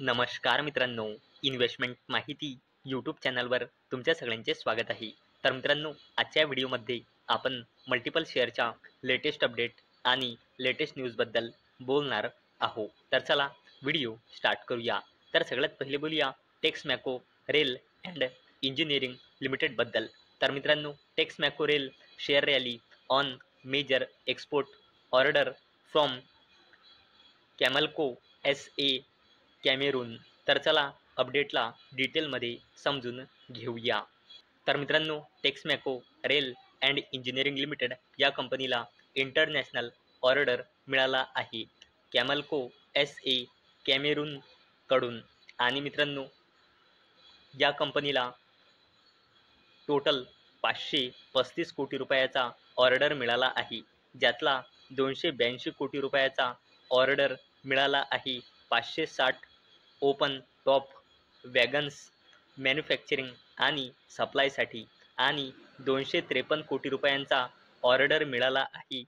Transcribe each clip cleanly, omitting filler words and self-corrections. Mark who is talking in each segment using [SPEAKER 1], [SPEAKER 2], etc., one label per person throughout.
[SPEAKER 1] नमस्कार मित्रांनो, इन्व्हेस्टमेंट माहिती यूट्यूब चॅनलवर तुमच्या सगळ्यांचे स्वागत आहे. तर मित्रांनो, आजच्या व्हिडिओमध्ये आपण मल्टिपल शेअरच्या लेटेस्ट अपडेट आणि लेटेस्ट न्यूजबद्दल बोलणार आहोत. तर चला व्हिडिओ स्टार्ट करूया. तर सगळ्यात पहिले बोलूया टेक्समॅको रेल अँड इंजिनिअरिंग लिमिटेडबद्दल. तर मित्रांनो, Texmaco rail share rally on major export order from Camelco SA Cameroon. तर चला अपडेटला डिटेलमध्ये समजून घेऊया. तर मित्रांनो, Texmaco rail and engineering limited या कंपनीला इंटरनॅशनल ऑर्डर मिळाला आहे कॅमल्को SA कॅमेरूनकडून. आणि मित्रांनो, या कंपनीला टोटल 535 कोटी रुपयाचा ऑर्डर मिळाला आहे, ज्यातला 282 कोटी रुपयाचा ऑर्डर मिळाला आहे 560 ओपन टॉप वॅगन्स मॅन्युफॅक्चरिंग आणि सप्लायसाठी आणि 253 कोटी रुपयांचा ऑर्डर मिळाला आहे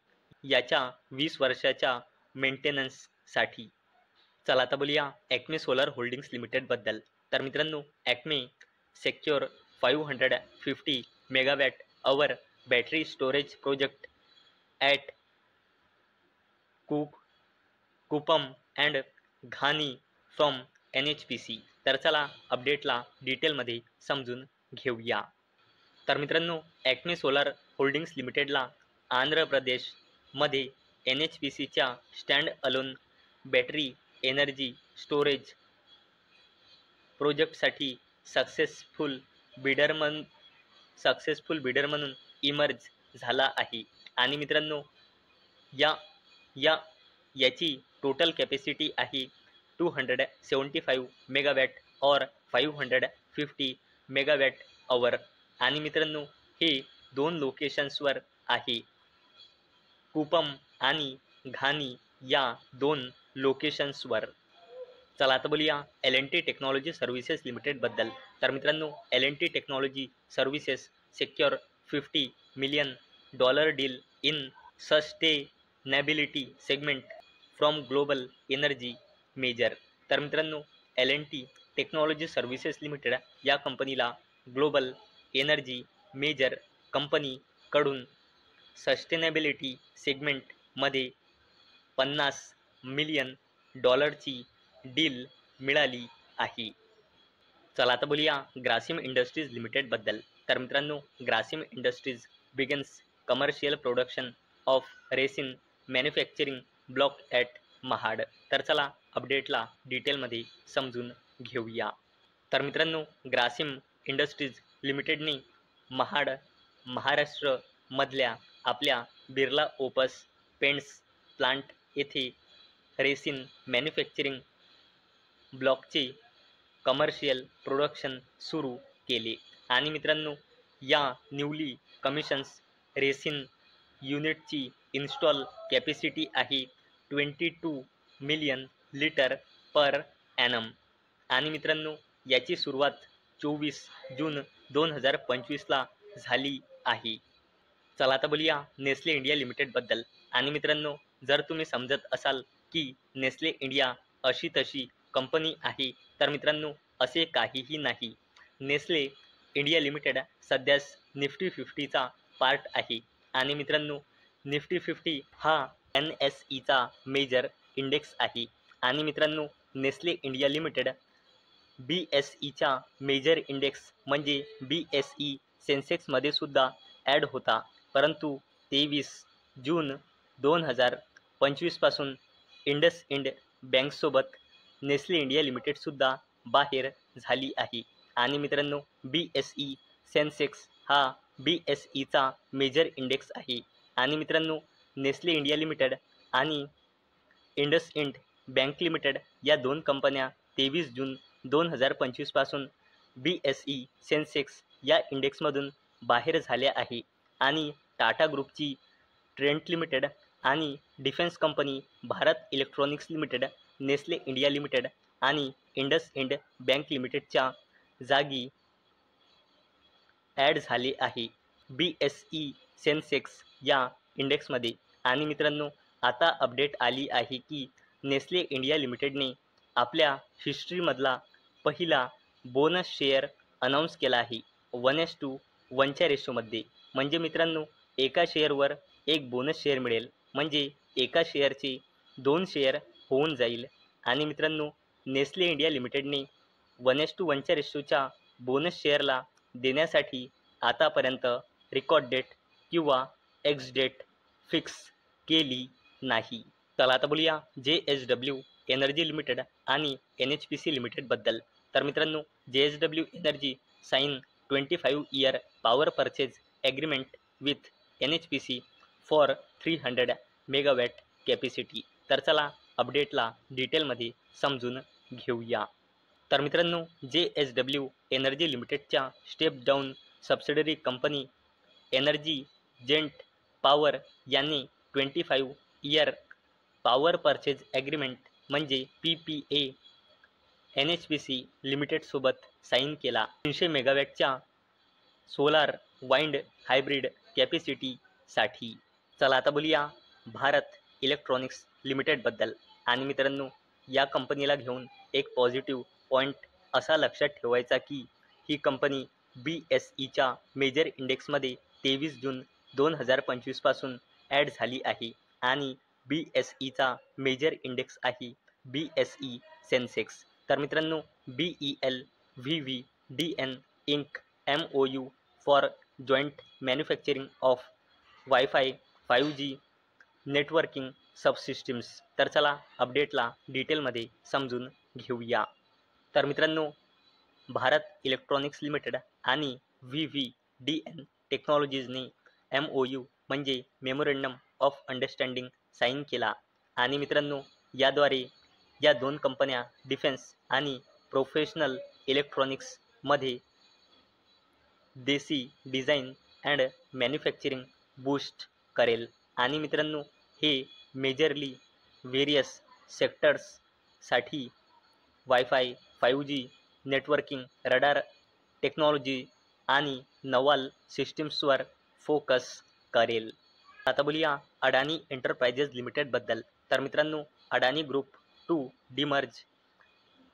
[SPEAKER 1] याच्या 20 वर्षाच्या मेंटेनन्ससाठी. चला आता बोलूया ॲक्मे सोलर होल्डिंग्स लिमिटेडबद्दल. तर मित्रांनो, Acme secure 550 megawatt hour battery storage project at Kuppam and Ghani from NHPC. तर चला अपडेटला डिटेलमध्ये समजून घेऊया. तर मित्रांनो, ॲक्मे सोलर होल्डिंग्स लिमिटेडला आंध्र प्रदेशमध्ये NHPCच्या stand alone battery energy storage प्रोजेक्टसाठी सक्सेसफुल बिडर म्हणून इमर्ज झाला आहे. आणि मित्रांनो, याची टोटल कॅपॅसिटी आहे 275 मेगावॅट और 550 मेगावॅट अवर. आणि मित्रांनो, हे 2 लोकेशन्सवर आहे, कुपम आणि घानी या 2 लोकेशन्सवर. चला आता बोलूया L&T टेक्नॉलॉजी सर्व्हिसेस लिमिटेडबद्दल. तर मित्रांनो, L&T technology services secure $50 million deal in sustainability segment from global energy major. तर मित्रांनो, L&T टेक्नॉलॉजी सर्व्हिसेस लिमिटेड या कंपनीला ग्लोबल एनर्जी मेजर कंपनीकडून सस्टेनेबिलिटी सेगमेंटमध्ये $50 मिलियन डील मिळाली आहे. चला आता बोलूया ग्रासिम इंडस्ट्रीज लिमिटेडबद्दल. तर मित्रांनो, ग्रासिम industries begins commercial production of resin manufacturing block at Mahad. तर चला अपडेटला डिटेलमध्ये समजून घेऊया. तर मित्रांनो, ग्रासिम इंडस्ट्रीज लिमिटेडने महाराष्ट्रमधल्या आपल्या बिर्ला ओपस पेंट्स प्लांट येथे रेसिन मॅन्युफॅक्चरिंग ब्लॉकचे कमर्शियल प्रोडक्शन सुरू केले. आणि मित्रांनो, या न्यूली कमिशन्स रेसिन युनिटची इन्स्टॉल कॅपॅसिटी आहे 22 मिलियन लिटर पर ॲनम. आणि मित्रांनो, याची सुरुवात 24 जून 2025ला झाली आहे. चला आता बोलूया नेस्ले इंडिया लिमिटेडबद्दल. आणि मित्रांनो, जर तुम्ही समजत असाल की नेस्ले इंडिया अशी तशी कंपनी आहे, तर मित्रांनो, असे काहीही नाही. नेस्ले इंडिया लिमिटेड सध्यास निफ्टी 50चा पार्ट आहे. आणि मित्रांनो, निफ्टी 50 हा NSEचा मेजर इंडेक्स आहे. आणि मित्रांनो, नेस्ले इंडिया लिमिटेड BSEच्या मेजर इंडेक्स म्हणजे BSE सेन्सेक्समध्ये सुद्धा ॲड होता, परंतु 23 जून 2025 पासून इंडसइंड बँकसोबत नेस्ले इंडिया लिमिटेडसुद्धा बाहेर झाली आहे. आणि मित्रांनो, BSE सेन्सेक्स हा BSEचा मेजर इंडेक्स आहे. आणि मित्रांनो, नेस्ले इंडिया लिमिटेड आणि इंडसइंड बँक लिमिटेड या 2 कंपन्या 23 जून 2025 पासून BSE सेन्सेक्स या इंडेक्समधून बाहेर झाल्या आहे. आणि टाटा ग्रुपची ट्रेंट लिमिटेड आणि defence company Bharat electronics limited Nestle India limited आणि इंडसइंड बँक लिमिटेडच्या जागी ॲड झाले आहे BSE सेन्सेक्स या इंडेक्समध्ये. आणि मित्रांनो, आता अपडेट आली आहे की नेस्ले इंडिया लिमिटेडने आपल्या हिस्ट्रीमधला पहिला बोनस शेअर अनाऊन्स केला आहे 1:1च्या रेशोमध्ये. म्हणजे मित्रांनो एका शेअरवर एक बोनस शेअर मिळेल, म्हणजे एका शेअरचे 2 शेअर होऊन जाईल. आणि मित्रांनो नेस्ले इंडिया लिमिटेडने 1:1च्या रेशोच्या बोनस शेअरला देण्यासाठी आतापर्यंत रेकॉर्ड डेट किंवा एक्स डेट फिक्स केली नाही. चला आता बोलूया JSW एनर्जी लिमिटेड आणि NHPC लिमिटेडबद्दल. तर मित्रांनो JSW energy sign 25 year power purchase agreement with NHPC for 300 megawatt capacity. तर चला अपडेटला डिटेलमध्ये समजून घेऊया. तर मित्रांनो JSW एनर्जी लिमिटेडच्या step down subsidiary company energy जेंट पॉवर यांनी 25 इयर पॉवर परचेज ॲग्रीमेंट म्हणजे PPA NHPC लिमिटेडसोबत साईन केला 300 मेगावॅटच्या सोलार वाइंड हायब्रिड कॅपॅसिटीसाठी. चला आता बोलूया भारत इलेक्ट्रॉनिक्स लिमिटेडबद्दल. आणि मित्रांनो या कंपनीला घेऊन एक पॉझिटिव्ह पॉईंट असा लक्षात ठेवायचा की ही कंपनी BSEच्या मेजर इंडेक्समध्ये 23 जून 2025 पासून ॲड झाली आहे. आणि BSEचा मेजर इंडेक्स आहे BSE सेन्सेक्स. तर मित्रांनो BEL VVDN Inc MOU for joint manufacturing of WiFi 5G networking subsystems. तर चला अपडेटला डिटेलमध्ये समजून घेऊया. तर मित्रांनो भारत इलेक्ट्रॉनिक्स लिमिटेड आणि VVDN टेक्नॉलॉजीजने MOU म्हणजे मेमोरंडम ऑफ अंडरस्टँडिंग साईन केला. आणि मित्रांनो याद्वारे या दोन कंपन्या डिफेन्स आणि प्रोफेशनल इलेक्ट्रॉनिक्समध्ये देसी डिझाईन अँड मॅन्युफॅक्चरिंग बूस्ट करेल. आणि मित्रांनो हे मेजरली व्हेरियस सेक्टर्ससाठी WiFi 5G networking radar technology आणि नवाल सिस्टीम्सवर फोकस करेल. आता बोलूया अडानी एंटरप्राइजेस लिमिटेडबद्दल. तर मित्रांनो Adani group to demerge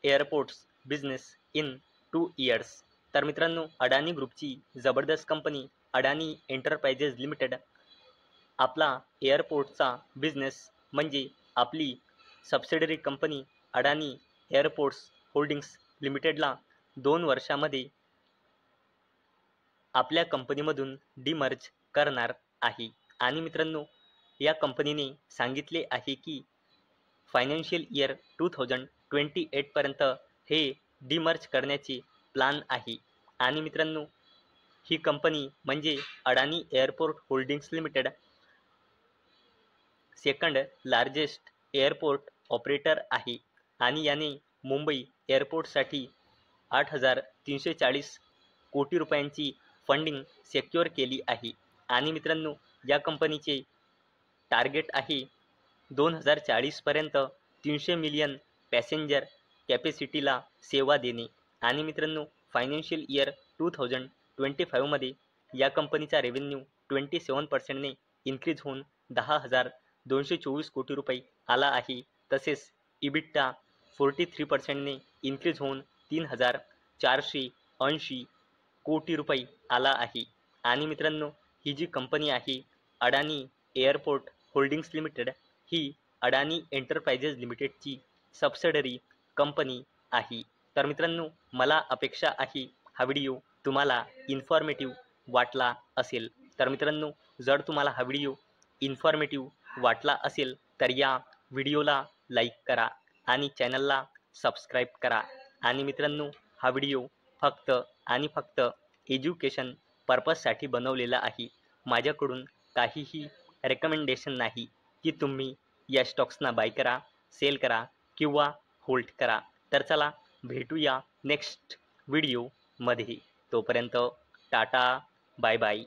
[SPEAKER 1] airports business in 2 years. तर मित्रांनो अडानी ग्रुपची जबरदस्त कंपनी अडानी एंटरप्राइजेस लिमिटेड आपला एअरपोर्टचा बिझनेस म्हणजे आपली सबसिडरी कंपनी अडानी एअरपोर्ट्स होल्डिंग्स लिमिटेडला 2 वर्षामध्ये आपल्या कंपनीमधून डिमर्ज करणार आहे. आणि मित्रांनो या कंपनीने सांगितले आहे की फायनान्शियल इयर 2028 पर्यंत हे डिमर्ज करण्याचे प्लान आहे. आणि मित्रांनो ही कंपनी म्हणजे Adani airport holdings limited second largest airport operator आहे. आणि याने मुंबई एअरपोर्टसाठी 8,340 कोटी रुपयांची फंडिंग सेक्युअर केली आहे. आणि मित्रांनो या कंपनीचे टार्गेट आहे 2040 पर्यंत 300 मिलियन पॅसेंजर कॅपॅसिटीला सेवा देणे. आणि मित्रांनो फायनान्शियल इयर 2025 मध्ये या कंपनीचा रेव्हेन्यू 27% इन्क्रीज होऊन 10,224 कोटी रुपये आला आहे. तसेच EBITDA 43% इन्क्रीज होऊन 3,480 कोटी रुपये आला आहे. आणि मित्रांनो ही जी कंपनी आहे अडानी एअरपोर्ट होल्डिंग्स लिमिटेड ही अडानी एंटरप्राइजेस लिमिटेडची सबसिडरी कंपनी आहे. तर मित्रांनो मला अपेक्षा आहे हा व्हिडिओ तुम्हाला इन्फॉर्मेटिव्ह वाटला असेल. तर मित्रांनो जर तुम्हाला हा व्हिडिओ इन्फॉर्मेटिव्ह वाटला असेल तर या व्हिडिओला लाईक करा आणि चॅनलला सबस्क्राईब करा. आणि मित्रांनो हा व्हिडिओ फक्त आणि फक्त एज्युकेशन पर्पजसाठी बनवलेला आहे. माझ्याकडून काहीही रेकमेंडेशन नाही की तुम्ही या स्टॉक्सना बाय करा, सेल करा किंवा होल्ड करा. तर चला भेटूया नेक्स्ट व्हिडिओमध्ये. तोपर्यंत टाटा बाय बाय.